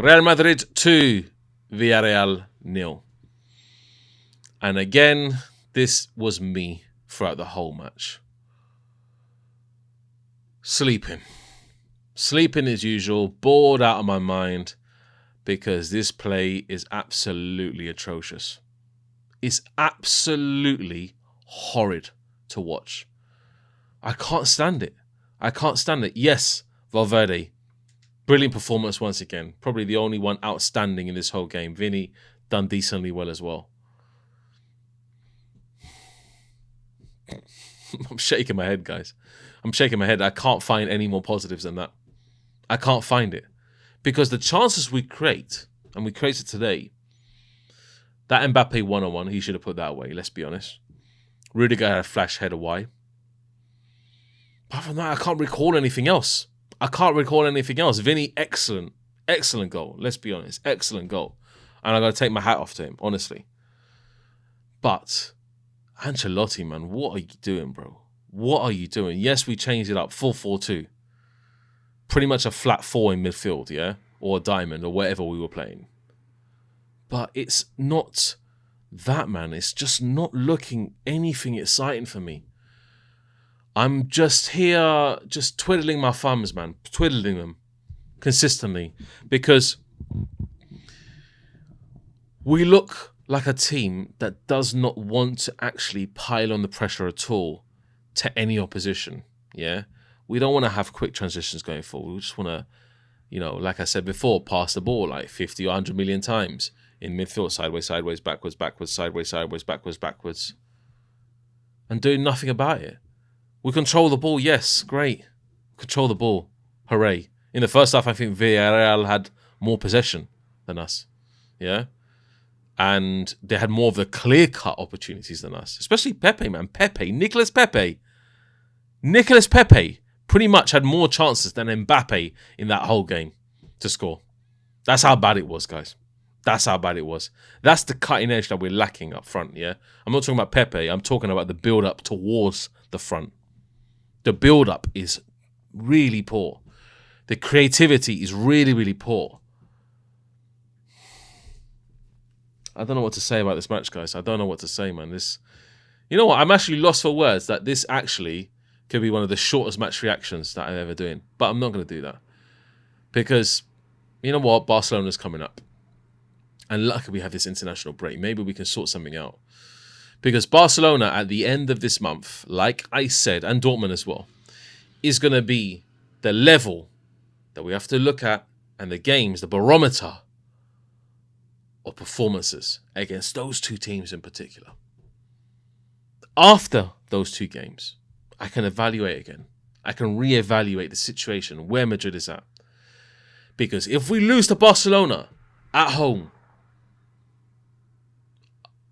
Real Madrid 2, Villareal 0. And again, this was me throughout the whole match. Sleeping as usual, bored out of my mind because this play is absolutely atrocious. It's absolutely horrid to watch. I can't stand it. Yes, Valverde, brilliant performance once again. Probably the only one outstanding in this whole game. Vinny done decently well as well. I'm shaking my head, guys. I'm shaking my head. I can't find any more positives than that. I can't find it. Because the chances we create, and we created today, that Mbappe one-on-one, he should have put that away, let's be honest. Rudiger had a flash header wide. Apart from that, I can't recall anything else. Vinny, excellent. Excellent goal, let's be honest. Excellent goal. And I got to take my hat off to him, honestly. But Ancelotti, man, what are you doing, bro? What are you doing? Yes, we changed it up, 4-4-2. Pretty much a flat 4 in midfield, yeah? Or a diamond, or whatever we were playing. But it's not that, man. It's just not looking anything exciting for me. I'm just here, just twiddling my thumbs, man. Twiddling them consistently. Because we look like a team that does not want to actually pile on the pressure at all to any opposition, yeah? We don't want to have quick transitions going forward. We just want to, you know, like I said before, pass the ball like 50 or 100 million times in midfield, sideways, backwards, sideways, backwards. And doing nothing about it. We control the ball, yes, great. Control the ball, hooray. In the first half, I think Villareal had more possession than us, yeah? And they had more of the clear-cut opportunities than us. Especially Pepe, man. Nicolas Pepe pretty much had more chances than Mbappe in that whole game to score. That's how bad it was, guys. That's how bad it was. That's the cutting edge that we're lacking up front, yeah? I'm not talking about Pepe. I'm talking about the build-up towards the front. The build-up is really poor. The creativity is really, really poor. I don't know what to say about this match, guys. I don't know what to say, man. You know what? I'm actually lost for words that this actually could be one of the shortest match reactions that I'm ever doing. But I'm not going to do that. Because, you know what? Barcelona's coming up. And luckily we have this international break. Maybe we can sort something out. Because Barcelona, at the end of this month, like I said, and Dortmund as well, is going to be the level that we have to look at, and the games, the barometer of performances against those two teams in particular. After those two games, I can evaluate again. I can reevaluate the situation where Madrid is at. Because if we lose to Barcelona at home,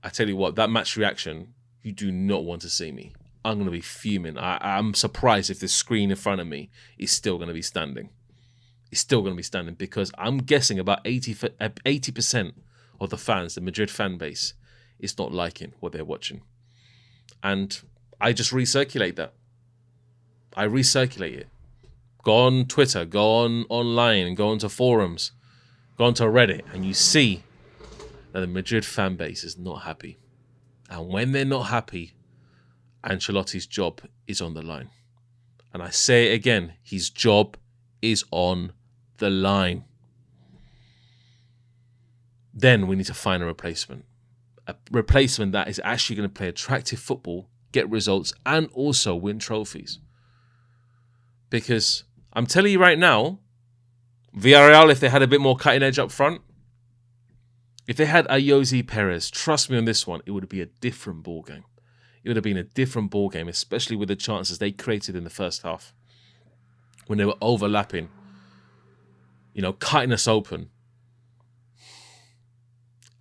I tell you what, that match reaction, you do not want to see me. I'm going to be fuming. I'm surprised if the screen in front of me is still going to be standing. It's still going to be standing because I'm guessing about 80% of the fans, the Madrid fan base, is not liking what they're watching. And I just recirculate that. I recirculate it. Go on Twitter, go on online, and go onto forums, go onto Reddit, and you see that the Madrid fan base is not happy. And when they're not happy, Ancelotti's job is on the line. And I say it again, his job is on the line. Then we need to find a replacement. A replacement that is actually going to play attractive football, get results, and also win trophies. Because I'm telling you right now, Villareal, if they had a bit more cutting edge up front, if they had Ayoze Perez, trust me on this one, it would be a different ball game. It would have been a different ball game, especially with the chances they created in the first half when they were overlapping, you know, cutting us open.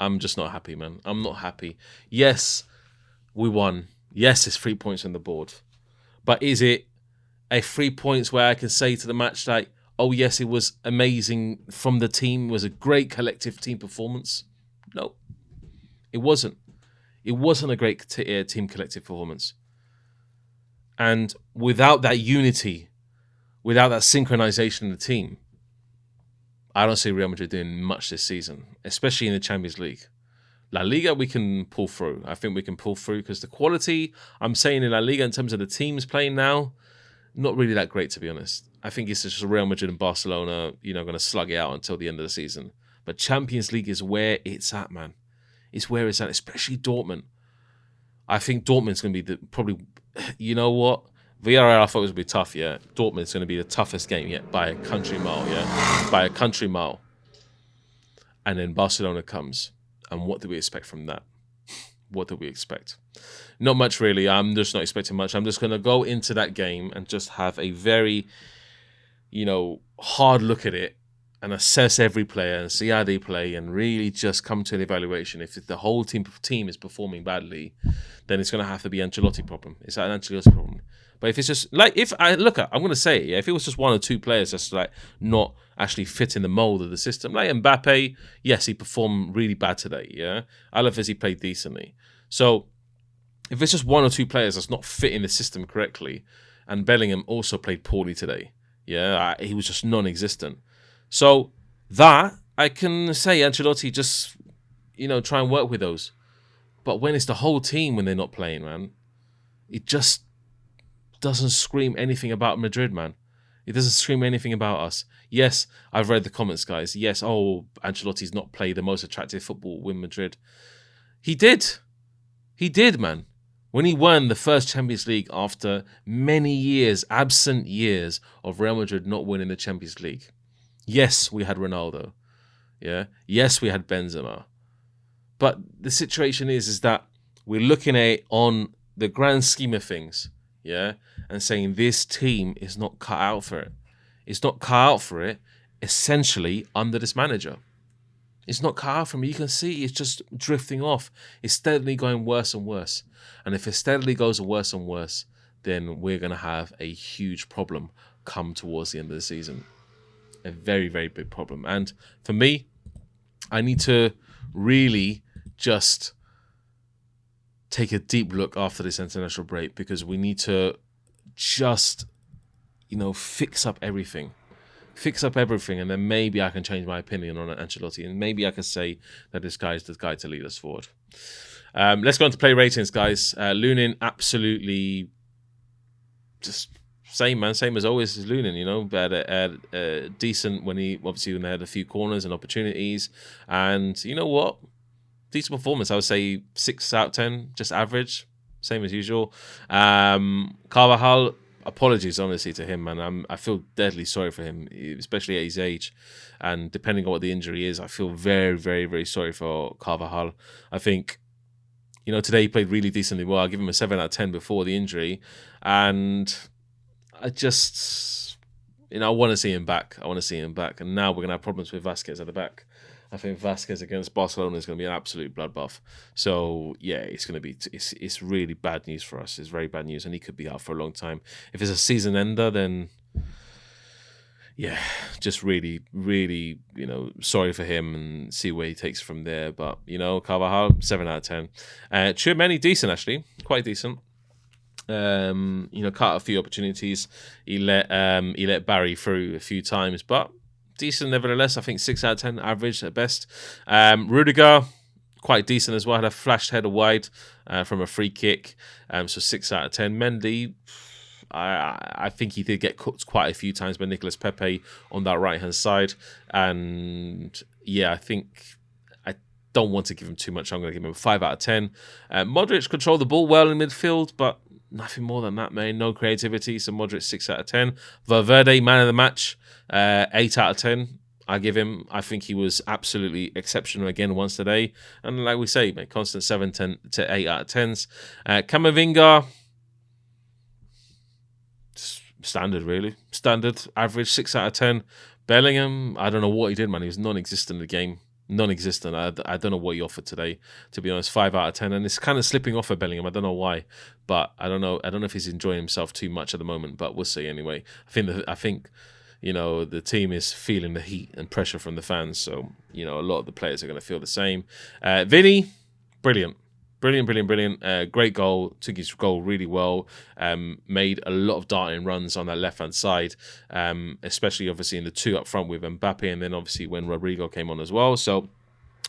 I'm just not happy, man. I'm not happy. Yes, we won. Yes, it's 3 points on the board. But is it a 3 points where I can say to the match like, oh yes, it was amazing from the team. It was a great collective team performance? No, it wasn't. It wasn't a great team collective performance. And without that unity, without that synchronization in the team, I don't see Real Madrid doing much this season, especially in the Champions League. La Liga, we can pull through. I think we can pull through because the quality, I'm saying in La Liga in terms of the teams playing now, not really that great, to be honest. I think it's just Real Madrid and Barcelona, going to slug it out until the end of the season. But Champions League is where it's at, man. It's where it's at, especially Dortmund. I think Dortmund's going to be probably, you know what? Villareal I thought it was going to be tough, yeah. Dortmund's going to be the toughest game yet by a country mile, yeah. By a country mile. And then Barcelona comes. And what do we expect from that? What do we expect? Not much, really. I'm just not expecting much. I'm just going to go into that game and just have a very, hard look at it and assess every player and see how they play and really just come to an evaluation. If the whole team is performing badly, then it's going to have to be Ancelotti's problem. It's an Ancelotti's problem. But if it's just I'm going to say it, yeah, if it was just one or two players just like not actually fitting the mold of the system, like Mbappe, yes, he performed really bad today, yeah. Alaves, he played decently. So if it's just one or two players that's not fitting the system correctly, and Bellingham also played poorly today, yeah, he was just non-existent. So that I can say Ancelotti just try and work with those. But when it's the whole team when they're not playing, man, it just doesn't scream anything about Madrid, man. It doesn't scream anything about us. Yes, I've read the comments, guys. Yes, Ancelotti's not played the most attractive football with Madrid. He did. He did, man. When he won the first Champions League after many years, absent years of Real Madrid not winning the Champions League. Yes, we had Ronaldo. Yeah. Yes, we had Benzema. But the situation is that we're looking at it on the grand scheme of things. Yeah, and saying this team is not cut out for it. It's not cut out for it, essentially, under this manager. It's not cut out for me. You can see it's just drifting off. It's steadily going worse and worse. And if it steadily goes worse and worse, then we're going to have a huge problem come towards the end of the season. A very, very big problem. And for me, I need to really just take a deep look after this international break because we need to just, fix up everything. Fix up everything, and then maybe I can change my opinion on Ancelotti, and maybe I can say that this guy is the guy to lead us forward. Let's go on to play ratings, guys. Lunin, absolutely just same as always as Lunin, but decent when they had a few corners and opportunities. And you know what? Decent performance. I would say 6 out of 10, just average, same as usual. Carvajal, apologies honestly to him, man. I feel deadly sorry for him, especially at his age, and depending on what the injury is, I feel very, very, very sorry for Carvajal. I think, today he played really decently well. I'll give him a 7 out of 10 before the injury, and I just, I want to see him back. And now we're gonna have problems with Vasquez at the back. I think Vasquez against Barcelona is going to be an absolute bloodbath. So, yeah, it's really bad news for us. It's very bad news, and he could be out for a long time. If it's a season ender, then, yeah, just really, really, sorry for him and see where he takes from there. But, Carvajal, 7 out of 10. Tchouaméni, decent, actually. Quite decent. Cut a few opportunities. He let Barry through a few times, but decent nevertheless. I think 6 out of 10, average at best. Rudiger, quite decent as well. Had a flashed header wide from a free kick. So 6 out of 10. Mendy, I think he did get cooked quite a few times by Nicolas Pepe on that right-hand side. And yeah, I think I don't want to give him too much. I'm going to give him a 5 out of 10. Modric controlled the ball well in midfield, but nothing more than that, man. No creativity. So Modric, 6 out of 10. Valverde, man of the match, 8 out of 10. I give him. I think he was absolutely exceptional again once today. And like we say, man, constant 7 to 8 out of 10s. Camavinga, standard, really. Standard, average, 6 out of 10. Bellingham, I don't know what he did, man. He was non-existent in the game. Non-existent. I don't know what he offered today, to be honest. 5 out of 10. And it's kind of slipping off of Bellingham. I don't know why. But I don't know if he's enjoying himself too much at the moment. But we'll see anyway. I think the team is feeling the heat and pressure from the fans. So, a lot of the players are going to feel the same. Vinny, brilliant. Brilliant, brilliant, brilliant. Great goal. Took his goal really well. Made a lot of darting runs on that left-hand side, especially obviously in the two up front with Mbappe, and then obviously when Rodrigo came on as well. So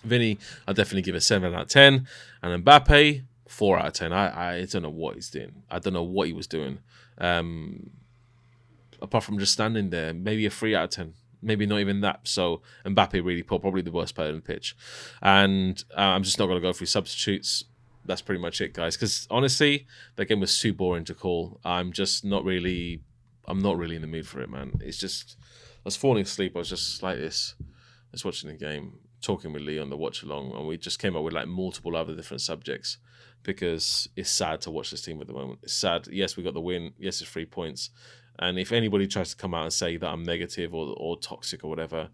Vinny, I'll definitely give a 7 out of 10. And Mbappe, 4 out of 10. I don't know what he's doing. I don't know what he was doing. Apart from just standing there, maybe a 3 out of 10. Maybe not even that. So Mbappe really poor, probably the worst player on the pitch. And I'm just not going to go through substitutes. That's pretty much it, guys. Because honestly, that game was too boring to call. I'm not really in the mood for it, man. It's just, I was falling asleep. I was just like this. I was watching the game, talking with Lee on the watch along, and we just came up with like multiple other different subjects because it's sad to watch this team at the moment. It's sad. Yes, we got the win. Yes, it's 3 points. And if anybody tries to come out and say that I'm negative or toxic or whatever,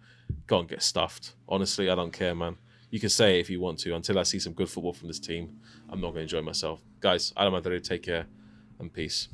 go and get stuffed. Honestly, I don't care, man. You can say it if you want to. Until I see some good football from this team, I'm not going to enjoy myself. Guys, Real Madrid, take care and peace.